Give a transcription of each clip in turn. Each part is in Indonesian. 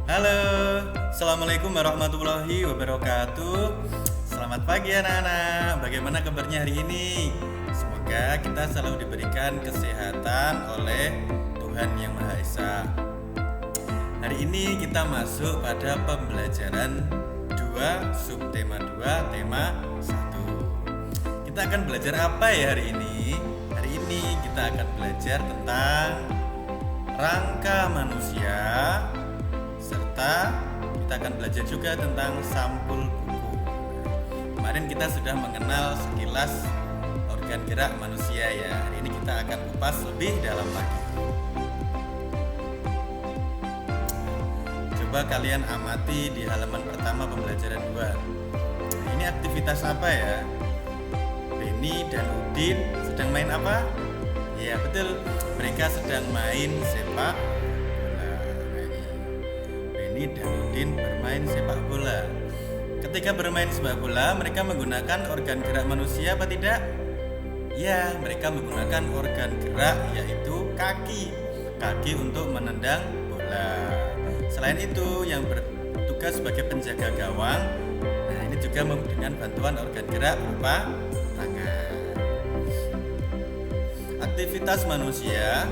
Halo, Assalamualaikum warahmatullahi wabarakatuh. Selamat pagi anak-anak. Bagaimana kabarnya hari ini? Semoga kita selalu diberikan kesehatan oleh Tuhan Yang Maha Esa. Hari ini kita masuk pada pembelajaran 2, subtema 2, tema 1. Kita akan belajar apa ya hari ini? Hari ini kita akan belajar tentang rangka manusia, serta kita akan belajar juga tentang sampul buku. Kemarin kita sudah mengenal sekilas organ gerak manusia ya. Hari ini kita akan kupas lebih dalam lagi. Coba kalian amati di halaman pertama pembelajaran 2. Ini aktivitas apa ya? Beni dan Udin sedang main apa? Ya betul, mereka sedang main sepak bola. Beni dan Udin bermain sepak bola. Ketika bermain sepak bola, mereka menggunakan organ gerak manusia apa tidak? Ya, mereka menggunakan organ gerak yaitu kaki. Kaki untuk menendang bola. Selain itu, yang bertugas sebagai penjaga gawang, nah ini juga dengan bantuan organ gerak berupa tangan. Aktivitas manusia,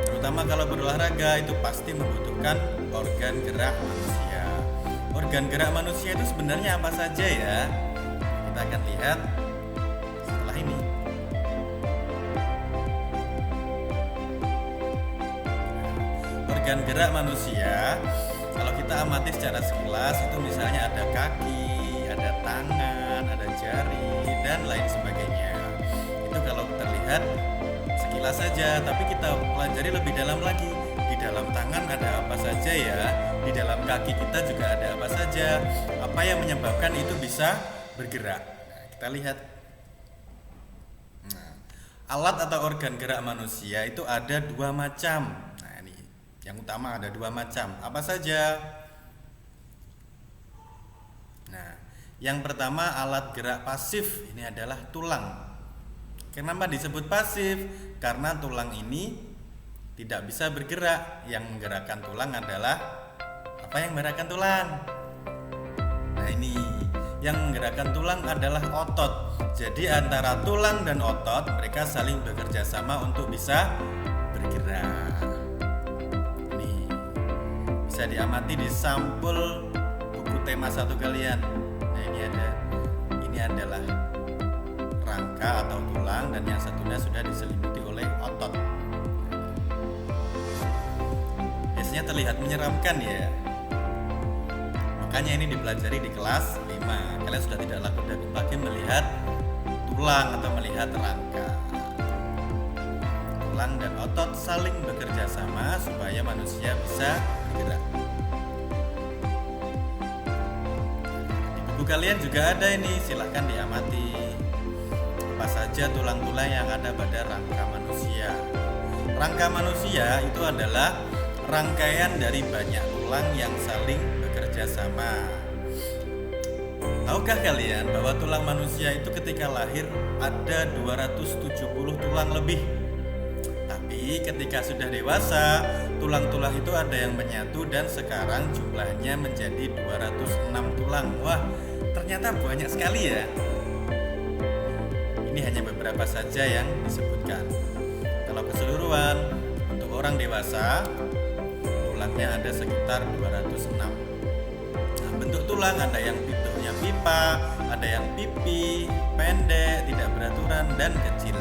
terutama kalau berolahraga, itu pasti membutuhkan organ gerak manusia. Organ gerak manusia itu sebenarnya apa saja ya? Kita akan lihat setelah ini. Organ gerak manusia, kalau kita amati secara sekilas, itu misalnya ada kaki, ada tangan, ada jari, dan lain sebagainya. Itu kalau kita lihat sekilas saja, tapi kita pelajari lebih dalam lagi. Di dalam tangan ada apa saja ya? Di dalam kaki kita juga ada apa saja? Apa yang menyebabkan itu bisa bergerak? Nah, kita lihat. Nah, alat atau organ gerak manusia itu ada dua macam. Nah, ini yang utama ada dua macam. Apa saja? Nah, yang pertama alat gerak pasif, ini adalah tulang. Kenapa disebut pasif? Karena tulang ini tidak bisa bergerak. Yang menggerakkan tulang adalah apa yang menggerakkan tulang? Nah ini, yang menggerakkan tulang adalah otot. Jadi antara tulang dan otot mereka saling bekerja sama untuk bisa bergerak. Ini bisa diamati di sampul buku tema 1 kalian. Nah ini adalah rangka atau tulang, dan yang satunya sudah diselimuti oleh otot. Biasanya terlihat menyeramkan ya. Makanya ini dipelajari di kelas 5. Kalian sudah tidak lagi melihat tulang atau melihat rangka. Tulang dan otot saling bekerja sama supaya manusia bisa bergerak. Di buku kalian juga ada ini, silahkan diamati. Apa saja tulang-tulang yang ada pada rangka manusia. Rangka manusia itu adalah rangkaian dari banyak tulang yang saling bekerja sama. Tahukah kalian bahwa tulang manusia itu ketika lahir ada 270 tulang lebih. Tapi ketika sudah dewasa, tulang-tulang itu ada yang menyatu dan sekarang jumlahnya menjadi 206 tulang. Wah, ternyata banyak sekali ya. Ini hanya beberapa saja yang disebutkan. Kalau keseluruhan untuk orang dewasa, tulangnya ada sekitar 206. Nah, bentuk tulang ada yang bentuknya pipa, ada yang pipi, pendek, tidak beraturan, dan kecil.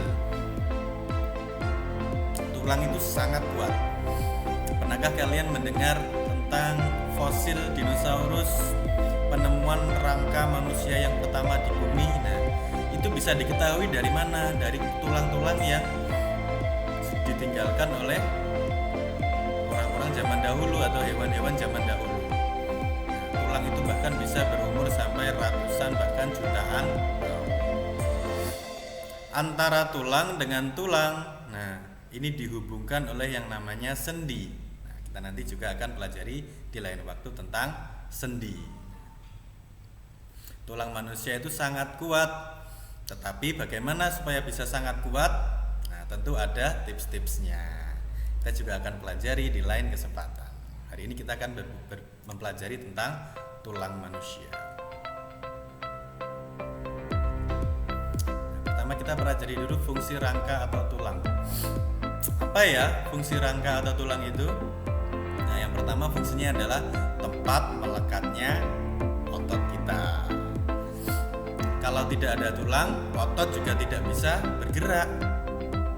Tulang itu sangat kuat. Pernahkah kalian mendengar tentang fosil dinosaurus, penemuan rangka manusia yang pertama di bumi? Nah, itu bisa diketahui dari mana? Dari tulang-tulang yang ditinggalkan oleh orang-orang zaman dahulu atau hewan-hewan zaman dahulu. Tulang itu bahkan bisa berumur sampai ratusan bahkan jutaan tahun. Antara tulang dengan tulang, nah ini dihubungkan oleh yang namanya sendi. Nah, kita nanti juga akan pelajari di lain waktu tentang sendi. Tulang manusia itu sangat kuat, tetapi bagaimana supaya bisa sangat kuat? Nah, tentu ada tips-tipsnya. Kita juga akan pelajari di lain kesempatan. Hari ini kita akan mempelajari tentang tulang manusia. Pertama kita pelajari dulu fungsi rangka atau tulang. Apa ya fungsi rangka atau tulang itu? Nah, yang pertama fungsinya adalah tempat melekatnya otot kita. Kalau tidak ada tulang, otot juga tidak bisa bergerak.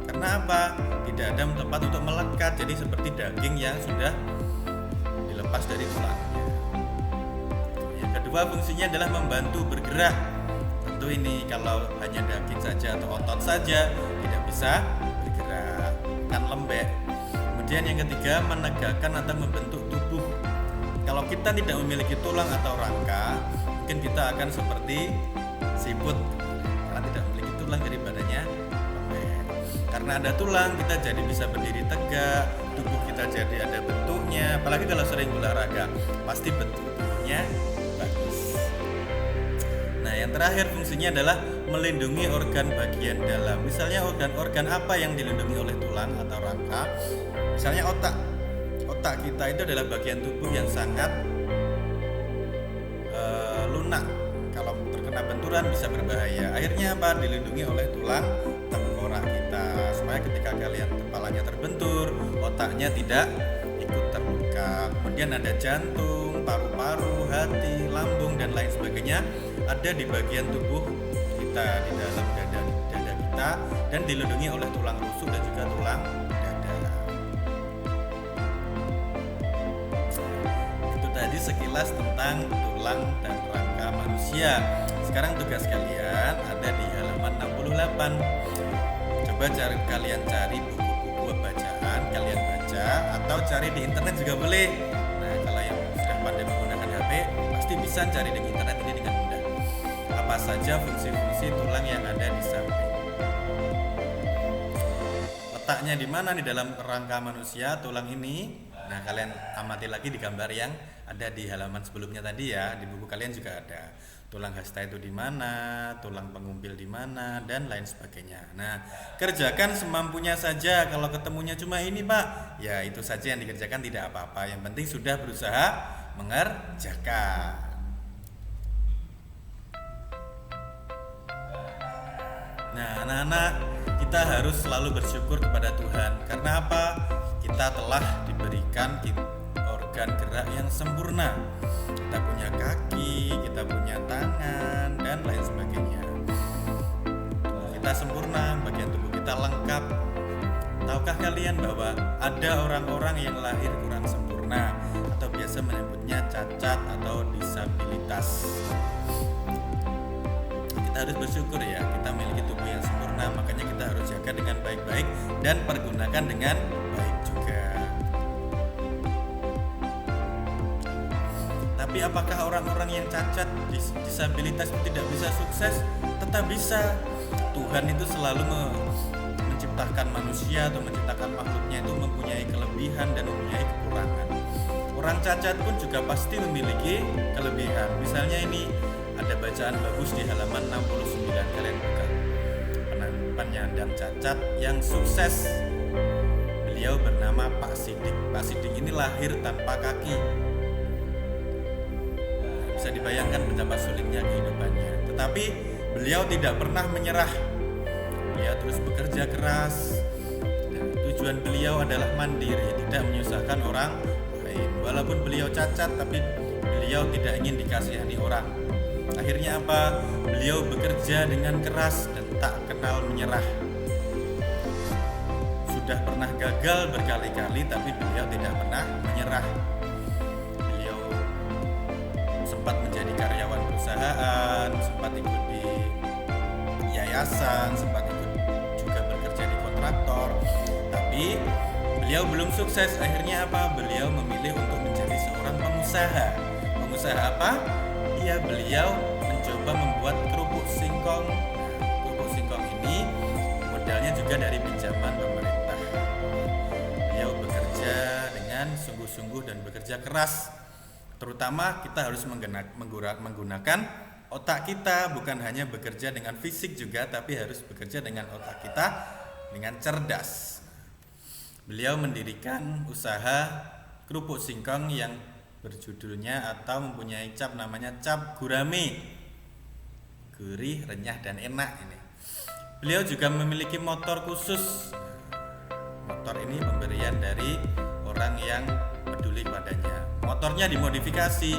Karena apa? Tidak ada tempat untuk melekat, jadi seperti daging yang sudah dilepas dari tulangnya. Yang kedua fungsinya adalah membantu bergerak. Tentu ini kalau hanya daging saja atau otot saja tidak bisa bergerak, kan lembek. Kemudian yang ketiga menegakkan atau membentuk tubuh. Kalau kita tidak memiliki tulang atau rangka, mungkin kita akan seperti siput karena tidak memiliki tulang, jadi badannya lembek. Karena ada tulang kita jadi bisa berdiri tegak, tubuh kita jadi ada bentuknya. Apalagi kalau sering olahraga pasti bentuk tubuhnya bagus. Nah, yang terakhir fungsinya adalah melindungi organ bagian dalam. Misalnya organ-organ apa yang dilindungi oleh tulang atau rangka? Misalnya otak. Otak kita itu adalah bagian tubuh yang sangat lunak. Kalau terkena benturan bisa berbahaya. Akhirnya apa? Dilindungi oleh tulang tengkorak kita supaya ketika kepalanya terbentur, otaknya tidak ikut terluka. Kemudian ada jantung, paru-paru, hati, lambung dan lain sebagainya ada di bagian tubuh kita, di dalam dada kita, dan dilindungi oleh tulang rusuk dan juga tulang dada. Itu tadi sekilas tentang tulang dan rangka manusia. Sekarang tugas kalian ada di halaman 68. Coba kalian cari buku-buku bacaan, kalian baca atau cari di internet juga boleh. Nah, kalau yang sudah pandai menggunakan HP pasti bisa cari di internet ini dengan mudah. Apa saja fungsi-fungsi tulang yang ada di samping. Letaknya di mana di dalam rangka manusia tulang ini? Nah, kalian amati lagi di gambar yang ada di halaman sebelumnya tadi ya. Di buku kalian juga ada. Tulang hasta itu di mana, tulang pengumpil di mana, dan lain sebagainya. Nah, kerjakan semampunya saja. Kalau ketemunya cuma ini, Pak, ya itu saja yang dikerjakan, tidak apa-apa. Yang penting sudah berusaha mengerjakan. Nah, anak-anak, kita harus selalu bersyukur kepada Tuhan. Karena apa? Kita telah diberikan organ gerak yang sempurna. Kita punya kaki, kita punya tangan, dan lain sebagainya. Tubuh kita sempurna, bagian tubuh kita lengkap. Tahukah kalian bahwa ada orang-orang yang lahir kurang sempurna atau biasa menyebutnya cacat atau disabilitas? Kita harus bersyukur ya, kita memiliki tubuh yang sempurna, makanya kita harus jaga dengan baik-baik dan pergunakan dengan baik juga. Tapi apakah orang-orang yang cacat, disabilitas itu tidak bisa sukses? Tetap bisa. Tuhan itu selalu menciptakan manusia atau menciptakan makhluknya itu mempunyai kelebihan dan mempunyai kekurangan. Orang cacat pun juga pasti memiliki kelebihan. Misalnya ini ada bacaan bagus di halaman 69, kalian buka. Penyandang cacat yang sukses. Beliau bernama Pak Sidik. Pak Sidik ini lahir tanpa kaki. Bisa dibayangkan betapa sulitnya kehidupannya. Tetapi beliau tidak pernah menyerah. Beliau terus bekerja keras. Nah, tujuan beliau adalah mandiri, tidak menyusahkan orang lain. Walaupun beliau cacat, tapi beliau tidak ingin dikasihani orang. Akhirnya apa? Beliau bekerja dengan keras dan tak kenal menyerah. Sudah pernah gagal berkali-kali, tapi beliau tidak pernah menyerah. Beliau sempat menjadi karyawan perusahaan, sempat ikut di yayasan, sempat ikut juga bekerja di kontraktor. Tapi beliau belum sukses. Akhirnya apa? Beliau memilih untuk menjadi seorang pengusaha. Pengusaha apa? Ya, beliau mencoba membuat kerupuk singkong. Kerupuk singkong ini modalnya juga dari pinjaman pemerintah. Beliau bekerja dengan sungguh-sungguh dan bekerja keras. Terutama kita harus menggunakan otak kita, bukan hanya bekerja dengan fisik juga, tapi harus bekerja dengan otak kita dengan cerdas. Beliau mendirikan usaha kerupuk singkong yang berjudulnya atau mempunyai cap namanya cap gurame. Gurih, renyah dan enak ini. Beliau juga memiliki motor khusus. Motor ini pemberian dari orang yang peduli padanya. Motornya dimodifikasi.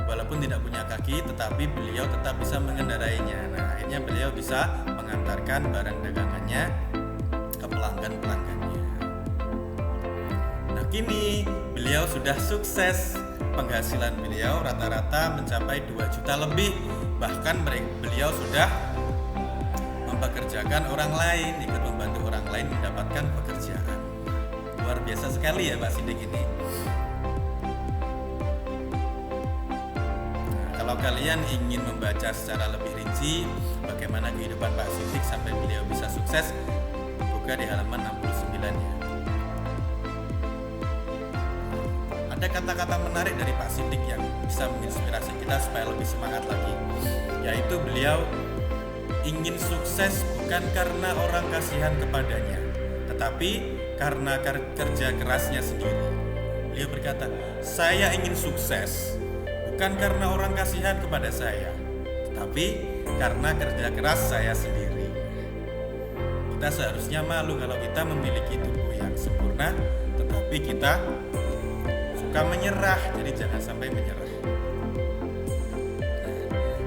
Walaupun tidak punya kaki, tetapi beliau tetap bisa mengendarainya. Nah, akhirnya beliau bisa mengantarkan barang dagangannya ke pelanggan-pelanggannya. Nah, kini beliau sudah sukses. Penghasilan beliau rata-rata mencapai 2 juta lebih. Bahkan beliau sudah mempekerjakan orang lain, ikut membantu orang lain mendapatkan pekerjaan. Luar biasa sekali ya Pak Sidik ini. Kalau kalian ingin membaca secara lebih rinci bagaimana kehidupan Pak Sidik sampai beliau bisa sukses, buka di halaman 69 ya. Ada kata-kata menarik dari Pak Sidik yang bisa menginspirasi kita supaya lebih semangat lagi, yaitu beliau ingin sukses bukan karena orang kasihan kepadanya, tetapi karena kerja kerasnya sendiri. Beliau berkata, saya ingin sukses bukan karena orang kasihan kepada saya, tetapi karena kerja keras saya sendiri. Kita seharusnya malu kalau kita memiliki tubuh yang sempurna, tetapi kita suka menyerah. Jadi jangan sampai menyerah.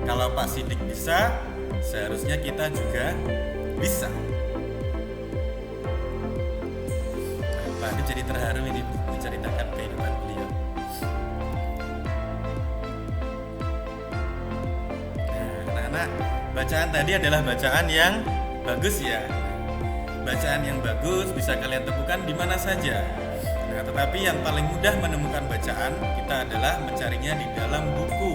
Kalau Pak Sidik bisa, seharusnya kita juga bisa. Pak Sidik jadi terharu ini menceritakan kehidupan beliau. Anak-anak, bacaan tadi adalah bacaan yang bagus ya. Bacaan yang bagus bisa kalian temukan di mana saja. Nah, tetapi yang paling mudah menemukan bacaan kita adalah mencarinya di dalam buku.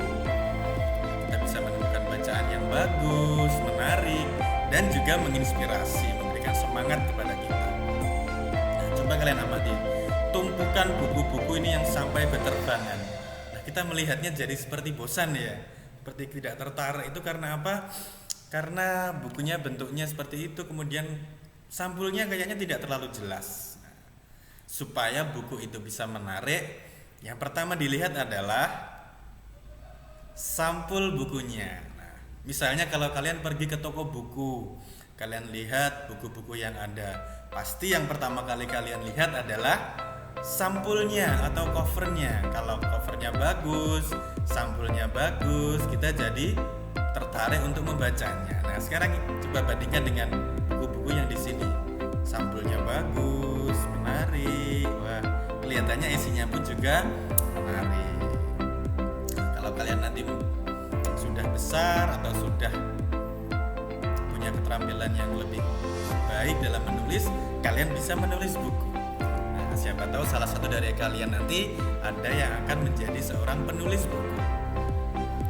Kita bisa menemukan bacaan yang bagus, menarik, dan juga menginspirasi, memberikan semangat kepada kita. Nah, coba kalian amati tumpukan buku-buku ini yang sampai berterbangan. Nah, kita melihatnya jadi seperti bosan ya. Seperti tidak tertarik. Itu karena apa? Karena bukunya bentuknya seperti itu, kemudian sampulnya kayaknya tidak terlalu jelas. Nah, supaya buku itu bisa menarik, yang pertama dilihat adalah sampul bukunya. Nah, misalnya kalau kalian pergi ke toko buku, kalian lihat buku-buku yang ada, pasti yang pertama kali kalian lihat adalah sampulnya atau covernya. Kalau covernya bagus, sampulnya bagus, kita jadi tertarik untuk membacanya. Nah, sekarang coba bandingkan dengan buku-buku yang di sini. Sampulnya bagus, menarik. Wah, kelihatannya isinya pun juga menarik. Kalau kalian nanti sudah besar atau sudah punya keterampilan yang lebih baik dalam menulis, kalian bisa menulis buku. Siapa tahu salah satu dari kalian nanti ada yang akan menjadi seorang penulis buku.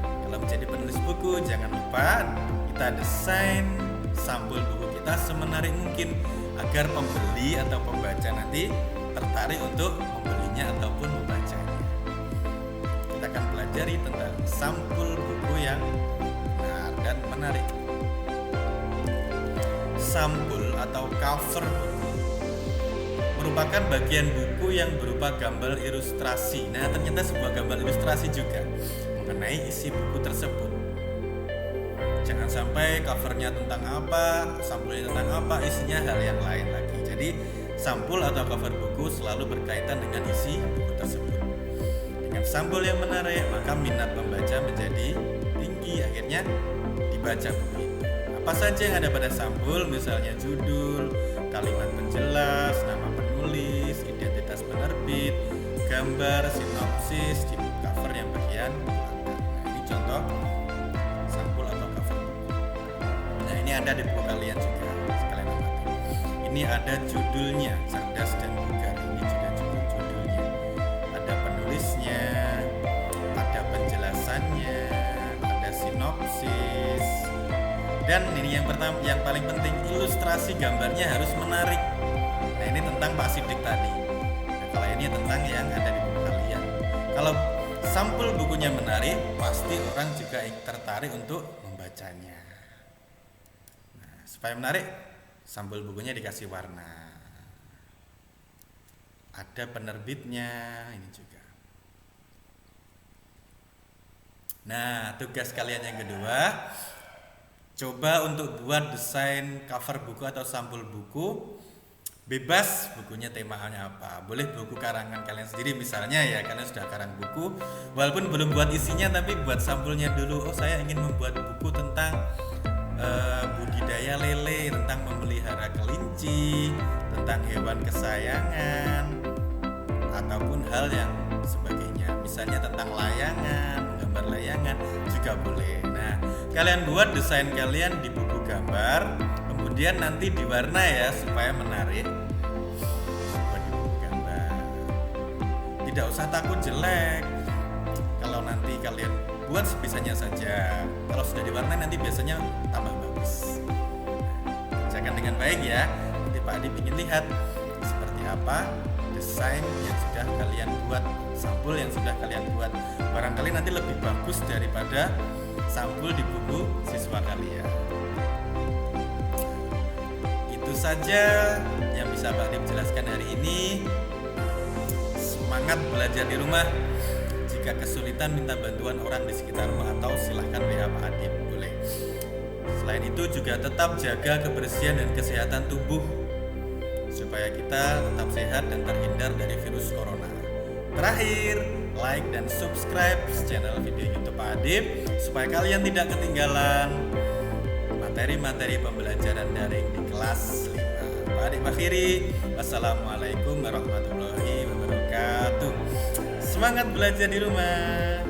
Kalau menjadi penulis buku, jangan lupa kita desain sampul buku kita semenarik mungkin agar pembeli atau pembaca nanti tertarik untuk membelinya ataupun membacanya. Kita akan pelajari tentang sampul buku yang benar dan menarik. Sampul atau cover buku merupakan bagian buku yang berupa gambar ilustrasi. Nah, ternyata sebuah gambar ilustrasi juga mengenai isi buku tersebut. Jangan sampai covernya tentang apa, sampulnya tentang apa, isinya hal yang lain lagi. Jadi, sampul atau cover buku selalu berkaitan dengan isi buku tersebut. Dengan sampul yang menarik, maka minat pembaca menjadi tinggi. Akhirnya dibaca buku itu. Apa saja yang ada pada sampul, misalnya judul, kalimat penjelas, nama penulis, identitas penerbit, gambar, sinopsis, di cover yang bagian belakang. Nah, ini contoh sampul atau cover buku. Nah, ini ada di buku kalian juga, sekalian amati. Ini ada judulnya, cerdas dan bugar. Ini juga judulnya. Ada penulisnya, ada penjelasannya, ada sinopsis. Dan ini yang pertama, yang paling penting, ilustrasi gambarnya harus menarik. Nah, ini tentang Pak Sidik tadi. Nah, kalau ini tentang yang ada di buku kalian. Kalau sampul bukunya menarik, pasti orang juga tertarik untuk membacanya. Nah, supaya menarik, sampul bukunya dikasih warna. ada penerbitnya ini juga. Nah, tugas kalian yang kedua, coba untuk buat desain cover buku atau sampul buku. Bebas bukunya temanya apa, boleh buku karangan kalian sendiri misalnya ya, kalian sudah karang buku walaupun belum buat isinya tapi buat sampulnya dulu. Oh, saya ingin membuat buku tentang budidaya lele, tentang memelihara kelinci, tentang hewan kesayangan ataupun hal yang sebagainya, misalnya tentang layangan, gambar layangan juga boleh. Nah, kalian buat desain kalian di buku gambar, kemudian nanti diwarna ya supaya menarik. Buat di buku gambar, tidak usah takut jelek. Kalau nanti kalian buat sebisanya saja, kalau sudah diwarna nanti biasanya tambah bagus. Kerjakan dengan baik ya. Nanti Pak Adi ingin lihat seperti apa desain yang sudah kalian buat, sampul yang sudah kalian buat. Barangkali nanti lebih bagus daripada sampul di buku siswa kalian. Itu saja yang bisa Pak Adip jelaskan hari ini. Semangat belajar di rumah. Jika kesulitan minta bantuan orang di sekitar rumah atau silahkan WA Pak Adip, boleh. Selain itu juga tetap jaga kebersihan dan kesehatan tubuh supaya kita tetap sehat dan terhindar dari virus corona. Terakhir, like dan subscribe channel video YouTube Pak Adip supaya kalian tidak ketinggalan materi-materi pembelajaran daring di kelas 5. Pak Adip akhiri, wassalamualaikum warahmatullahi wabarakatuh. Semangat belajar di rumah.